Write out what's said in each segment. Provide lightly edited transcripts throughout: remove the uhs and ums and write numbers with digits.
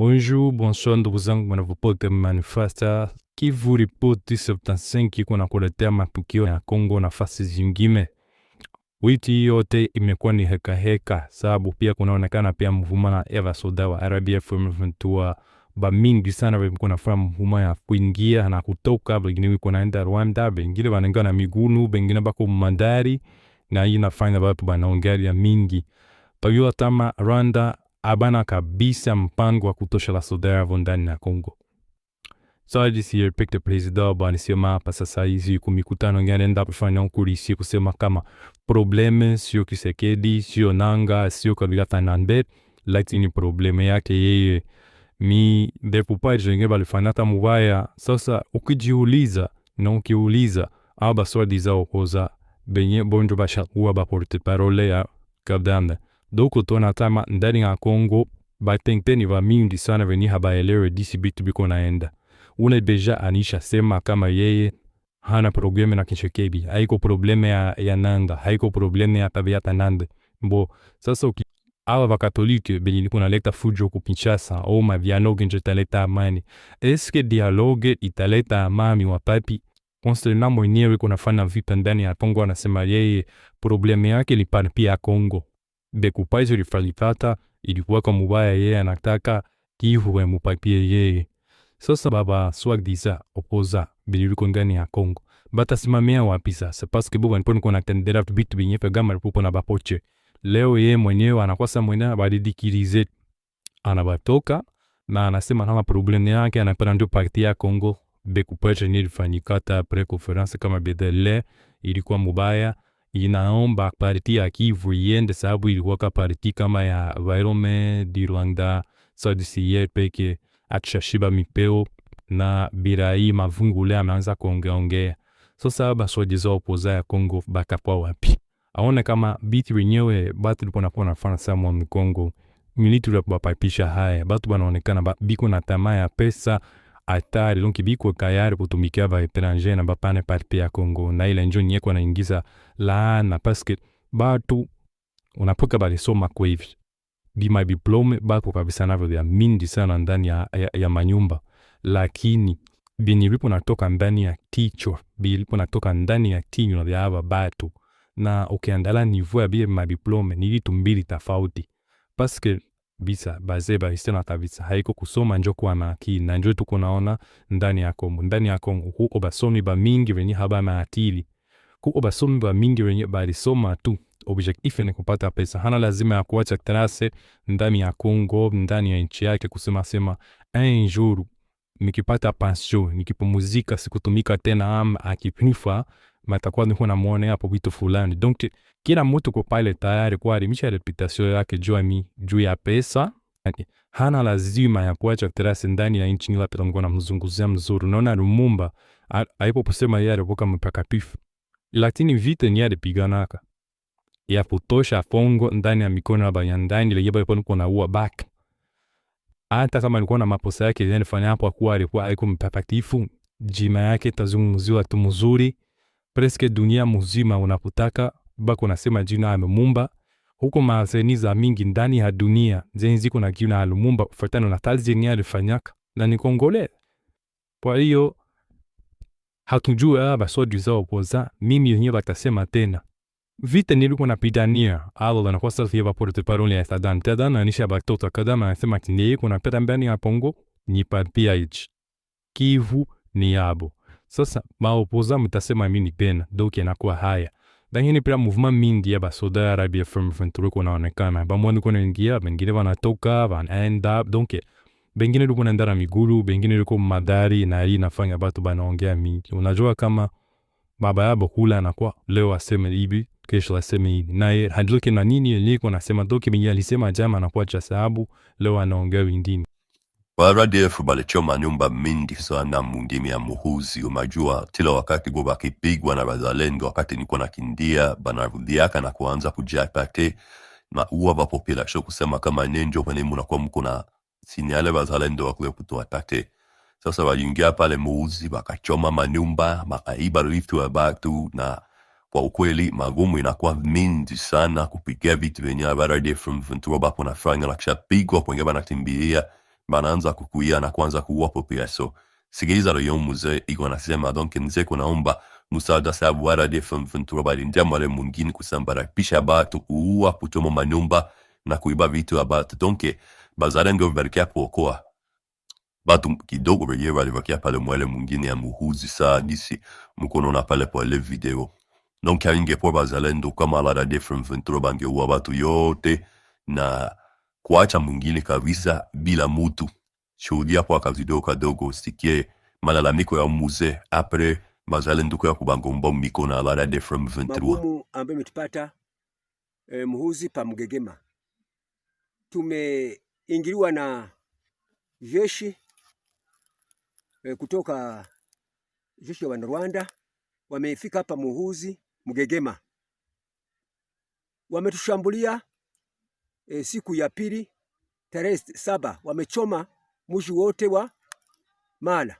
Bonjour, bonsoir ndugu zangu mnavyopote manifesta Kivu Ripoti 75 iko na kuletea matukio ya Kongo na fasi zingine. Wiki yote imekuwa ni heka sababu pia kunaonekana pia mvuma na Eva Soda wa RBF M23 ba mingi sana wamekuwa nafanya mvuma ya kuingia na kutoka, wengine wiko naenda Rwanda, wengine wanaenda na miguu, wengine bako mandari na hii inafanya watu wanaongea mingi. Pagio tama Rwanda abana kabisa mpango wa kutosha la Soda ndani ya Kongo. So this year picked the president bani sema hapa sasa hizi kumikutano nganaenda kufanya ukulisi kusema kama probleme sio Kisekedi, sio Nanga, sio Kabila Tananbet, lakini probleme yake yeye mi depupa jenge balifanata mubaya. Sasa ukijiuliza na ukiuliza aba swali zao koza benye bonjo bashakuwa ba porte parole ya Kabdanda. Doko tona tama ndani ya Kongo batengteni va mingi sana veni habaelewe disi bitu biko naenda. Une deja anisha sema kama yeye hana probleme na Kisekedi, haiko probleme ya Nanda, haiko probleme ya Kabila Tanande. Mbo sasa awa vakatolike benye niko naleta fujo ku Kinshasa au mavianoge nje taleta amani. Eske dialogue italeta amani wapapi? Konstena mwenyewe kuna fana vita ndani ya Kongo anasema yeye probleme yake ni pia Kongo. Bekupaji rifalitata ilikuwa kwa mubaya yeye anataka Kivu mupapie yeye. Sasa baba swag diza opoza bililiko ndani ya Kongo. Bata simamia wapi sasa? Parce que bo wanponi kuna tendera bitu binye pe gama rupo na bapoche. Leo yeye mwenyewe anakosa mwenyewe badidikirize anabatoka na anasema kama probleme yake anapenda ndio parti ya Kongo. Bekupaji nilifanyikata après conference kama bedele ilikuwa mubaya. Inaomba parti ya Kivu iende sababu ilikuwa parti kama ya Vairome di Rwanda sadisi peke achashiba mipeo na birai mavungule ameanza kuongea. Sasa baswajiza opoza ya Kongo bakapwa wapi? Aone kama biti wenyewe batu lipo napona fana sama mu Kongo militu la bapapisha haya batu banaonekana biko na tamaa ya pesa atari donc biko kayari kutumikia ba étranger na bapane parti ya Kongo na ile njo nyeko naingiza laana parce que batu unapoka balisoma kwa hivi bima diplome bako kabisa navyo vya mingi sana ndani ya manyumba, lakini binilipo natoka ndani ya kichwa, bilipo natoka ndani ya kinywa vya hava batu na ukiandala niveau ya bima diplome ni vitu mbili tofauti parce que bisa bazeba isena tabisa haiko kusoma njo kwa na akili na njo tuko naona ndani ya Kongo huko basomi ba mingi wenye haba na akili, huko basomi ba mingi wenye balisoma tu objectif ni kupata pesa, hana lazima ya kuacha trase ndani ya Kongo, ndani ya nchi yake kusema sema un jour nikipata pension nikipumzika sikutumika tena akipnifa matakuwa niko na muone hapo vitu fulani. Donc kila mtu kwa pale tayari kwa alimisha reputation yake juu ya pesa, hana lazima ya kuacha trase ndani ya nchi ngila peta ngona mzunguzia mzuri. Naona Lumumba haipo kusema yeye alipoka mpakatifu, lakini vita ni alipiganaka ya kutosha Kongo ndani ya mikono ya bayandani ile yeba ipo na uwa back. Hata kama alikuwa na maposa yake yanafanya hapo kwa alikuwa haiko mpakatifu, jina yake tazungumziwa tu mzuri presque dunia mzima unapotaka bako nasema jina Lumumba. Huko mazeniza mingi ndani ya dunia zenzi kuna jina Lumumba kufuatana na kazi yenyewe alifanyaka na ni Kongole. Kwa hiyo hatujua basoji zao poza mimi yenyewe batasema tena vita nilikuwa napigania alo na kwa sasa hivi porte parole ya Tadana anisha batota kadama anasema kinye kuna peta mbani ya Kongo ni partia hichi Kivu ni yabo. Sasa maopoza mtasema mimi pena donc inakuwa haya lakini pia movement mingi ya basoda Arabia M23 kunaonekana bamwani kuna ingia bengine wanatoka wanaenda donc bengine liko naenda miguru bengine liko madari na hii inafanya watu banaongea mingi. Unajua kama baba yabo kula anakuwa leo aseme hivi kesho aseme hivi na hadiloke na nini yenyewe nasema doki mimi alisema jama anakuwa cha sababu leo anaongea wengine. RDF balichoma nyumba mingi sana mungimi ya Muhuzi. Umajua tila wakati go bakipigwa na bazalendo wakati niko nakindia banarudiaka na kuanza kujiapate na uwa ba population kusema kama nenjo kwenye munakuwa mko na sinyale bazalendo wakule kutuatate. Sasa waliingia pale Muhuzi bakachoma manyumba makaiba vitu ya batu na kwa ukweli magumu inakuwa mingi sana kupigia vitu venye RDF M23 bapo nafanya na kisha pigwa kwenye banatimbilia banaanza kukuia na kuanza kuwapopea. So sikiliza leo mzee iko nasema donc nze kunaomba msaada sababu wala FM23 bali njama le mwingine kusambaratisha batu, kuua, kuchoma manyumba na kuiba vitu ya batu. Donc bazalendo walikia kuokoa batu kidogo wenyewe walivakia pale mwele mwingine ya Muhuzi saa disi mkono na pale kwa ile video. Donc ingepo bazalendo kama la FM23 bangeua batu yote na kuacha mwingine kabisa bila mutu. Shuhudia kwa kavido kadogo usikie malalamiko ya mzee apre bazalendo kwa kubangomba mikona la FM23. Magumu ambayo metupata Muhuzi pa Mugegema. Tumeingiliwa na jeshi kutoka jeshi ya Rwanda, wamefika hapa Muhuzi Mugegema. Wametushambulia siku ya pili tarehe 7, wamechoma mji wote wa Mala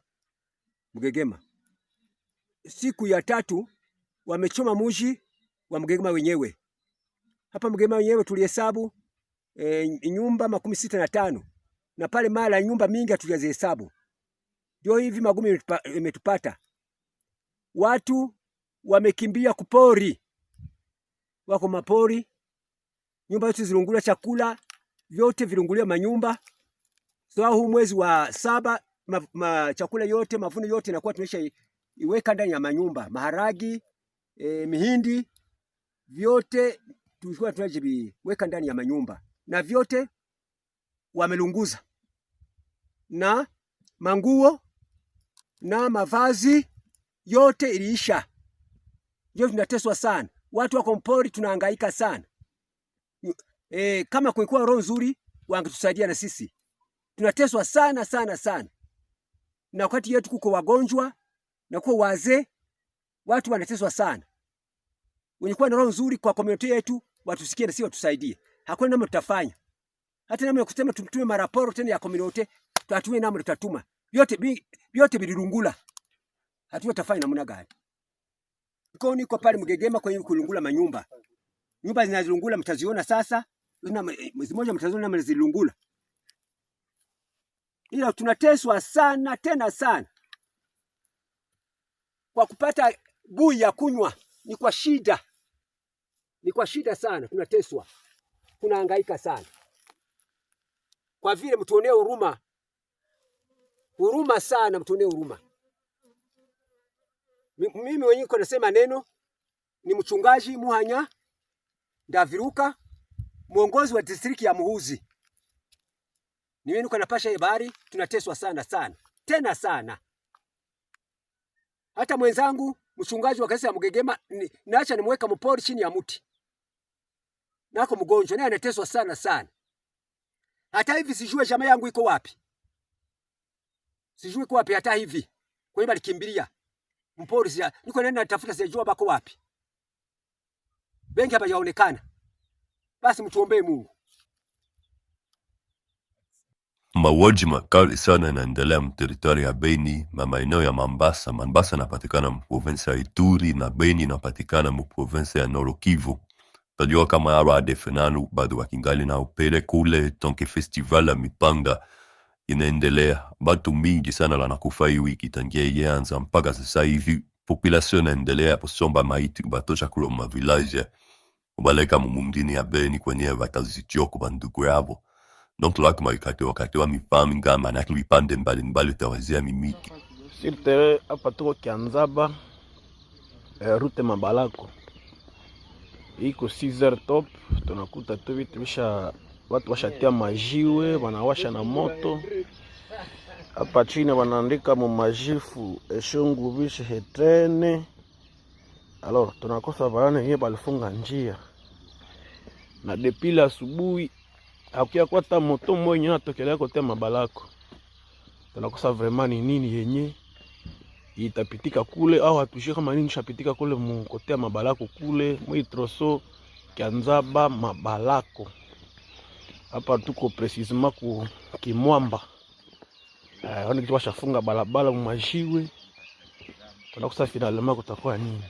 Mugegema. Siku ya 3 wamechoma mji wa Mugegema wenyewe. Hapa Mugegema wenyewe tulihesabu nyumba 65 na pale Mala nyumba mingi hatujazihesabu. Ndio hivi magumu imetupata. Watu wamekimbia kupori, wako mapori, nyumba zote zilungula, chakula vyote vilungulia manyumba. So huu mwezi wa 7 chakula yote, mavuno yote inakuwa tumesha iweka ndani ya manyumba. Maharagi, mihindi, vyote tulikuwa tunajiweka ndani ya manyumba na vyote wamelunguza, na manguo na mavazi yote iliisha. Ndio tunateswa sana, watu wako mpori, tunahangaika sana. Kama kulikuwa roho nzuri wangetusaidia na sisi. Tunateswa sana sana sana, na wakati yetu kuko wagonjwa na kuko wazee, watu wanateswa sana. Wenye kuwa na roho nzuri kwa community yetu watusikie na sisi watusaidie. Hakuna namna tutafanya, hata namna kusema tumtume maraporo tena ya community, tuatume namna tutatuma. Vyote bilirungula, hatuwe tafanya namna gani? Iko niko pale Mugegema kwenye kulungula manyumba. Nyumba zinazilungula mtaziona sasa. Mwezi mmoja mtaziona namna zilungula. Ila tunateswa sana tena sana. Kwa kupata bui ya kunywa ni kwa shida. Ni kwa shida sana, tunateswa. Tunahangaika sana. Kwa vile mtuonee huruma. Huruma sana, mtuonee huruma. Mimi mwenyewe niko nasema neno, ni mchungaji Muhanya Ndaviruka, mwongozi wa distriki ya Muhuzi. Ni mimi niko napasha habari, tunateswa sana sana, tena sana. Hata mwenzangu mchungaji wa kanisa ya Mugegema naacha nimweka mpori chini ya mti. Nako mgonjwa, naye anateswa sana sana. Hata hivi sijue jamaa yangu iko wapi. Sijue iko wapi hata hivi. Kwa hiyo alikimbilia mpori, niko nenda natafuta, sijua bako wapi. Bengi hapa yaonekana. Basi mtuombee Mungu. Mauaji makali sana yanaendelea mteritori ya Beni, maeneo ya Mambasa. Mambasa inapatikana mprovinsi ya Ituri na Beni inapatikana mprovinsi ya Nord Kivu. Tajua kama ADF nanu bado wakingali na upele kule, tonke festival ya mipanga inaendelea. Batu mingi sana wanakufa hii wiki tangia ianza mpaka sasa hivi. Population inaendelea kusomba maiti kubatosha kule ma village kubaleka mumundini ya Beni kwenye watazichoko bandugu yabo. Donc lakuma wakati wa mipami ngamba na vipande mbalimbali utawazia mimiki. Sirte hapa tuko Kianzaba, route Mabalako. Iko 6h top, tunakuta tu vitu watu washatia majiwe, wanawasha na moto. Hapa chini wanaandika mu majifu eshungu bishi hetene. Alors tunakosa bana yeye balifunga njia. Na depila asubuhi hakuya kwata moto mwenye natokelea kote Mabalako. Tunakosa vraiment ni nini yenye itapitika kule, au hatushie kama nini shapitika kule mkotea Mabalako kule Mwitroso Kianzaba Mabalako. Hapa tuko precisement ku Kimwamba. Wani kitu washafunga balabala mumajiwe. Tunakosa finalement kutakuwa nini.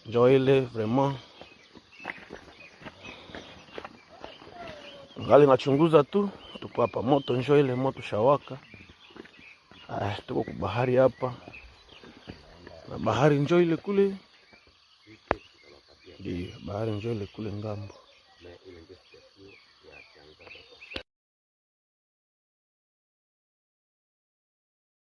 Njoo ile vraiment ngali nachunguza tu, tuko hapa moto njoo ile moto shawaka. Tuko kwa bahari hapa. Na bahari njoo ile kule. Ndio, bahari njoo ile kule ngambo.